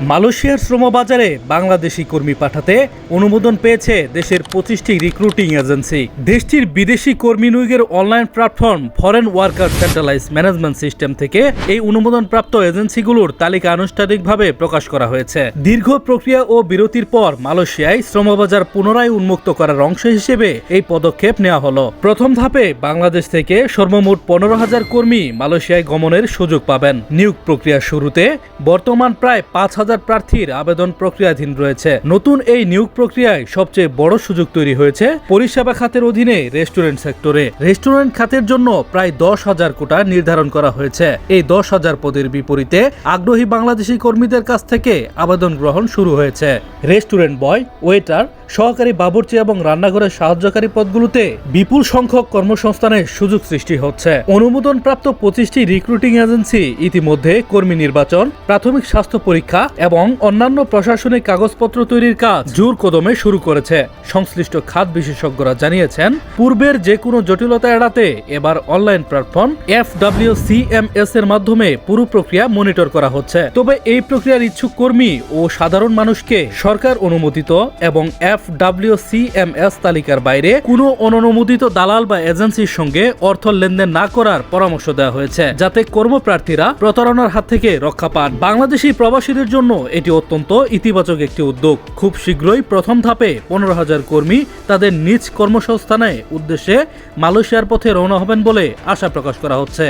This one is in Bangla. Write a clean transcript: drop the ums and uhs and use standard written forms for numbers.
মালয়েশিয়ার শ্রমবাজারে বাংলাদেশি কর্মী পাঠাতে অনুমোদন পেয়েছে দেশের 25টি রিক্রুটিং এজেন্সি। দেশটির বিদেশি কর্মী নিয়োগের online platform foreign worker centralise management system থেকে এই অনুমোদনপ্রাপ্ত এজেন্সিগুলোর তালিকা আনুষ্ঠানিকভাবে প্রকাশ করা হয়েছে। দীর্ঘ প্রক্রিয়া ও বিরতির পর মালয়েশিয়ায় শ্রমবাজার পুনরায় উন্মুক্ত করার অংশ হিসেবে এই পদক্ষেপ নেওয়া হলো। প্রথম ধাপে বাংলাদেশ থেকে সর্বমোট 15,000 কর্মী মালয়েশিয়ায় গমনের সুযোগ পাবেন। নিয়োগ প্রক্রিয়া শুরুতে বর্তমান প্রায় 5,000 প্রার্থীর আবেদন প্রক্রিয়াধীন রয়েছে। নতুন এই নিয়োগ প্রক্রিয়ায় সবচেয়ে বড় সুযোগ তৈরি হয়েছে পরিষেবা খাতের অধীনে রেস্টুরেন্ট সেক্টরে। রেস্টুরেন্ট খাতের জন্য প্রায় 10,000 কোটা নির্ধারণ করা হয়েছে। এই 10,000 পদের বিপরীতে আগ্রহী বাংলাদেশি কর্মীদের কাছ থেকে আবেদন গ্রহণ শুরু হয়েছে। রেস্টুরেন্ট বয়, ওয়েটার, সহকারী বাবুর্চি এবং রান্নাঘরের সাহায্যকারী পদগুলোতে বিপুল সংখ্যক কর্মসংস্থানের সুযোগ সৃষ্টি হচ্ছে। অনুমোদনপ্রাপ্ত 25টি রিক্রুটিং এজেন্সি ইতিমধ্যে কর্মী নির্বাচন, প্রাথমিক স্বাস্থ্য পরীক্ষা এবং অন্যান্য প্রশাসনিক কাগজপত্র তৈরির কাজ জোর কদমে শুরু করেছে। সংশ্লিষ্ট খাত বিশেষজ্ঞরা জানিয়েছেন, পূর্বের যে কোনো জটিলতা এড়াতে এবার অনলাইন প্ল্যাটফর্ম FWCMS এর মাধ্যমে পুরো প্রক্রিয়া মনিটর করা হচ্ছে। তবে এই প্রক্রিয়ার ইচ্ছুক কর্মী ও সাধারণ মানুষকে সরকার অনুমোদিত এবং FWCMS তালিকার বাইরে কোনো অননুমোদিত দালাল বা এজেন্সির সঙ্গে অর্থ লেনদেন না করার পরামর্শ দেওয়া হয়েছে, যাতে কর্মপ্রার্থীরা প্রতারণার হাত থেকে রক্ষা পান। বাংলাদেশি প্রবাসীদের জন্য এটি অত্যন্ত ইতিবাচক একটি উদ্যোগ। খুব শীঘ্রই প্রথম ধাপে 15,000 কর্মী তাদের নিজ কর্মসংস্থানের উদ্দেশ্যে মালয়েশিয়ার পথে রওনা হবেন বলে আশা প্রকাশ করা হচ্ছে।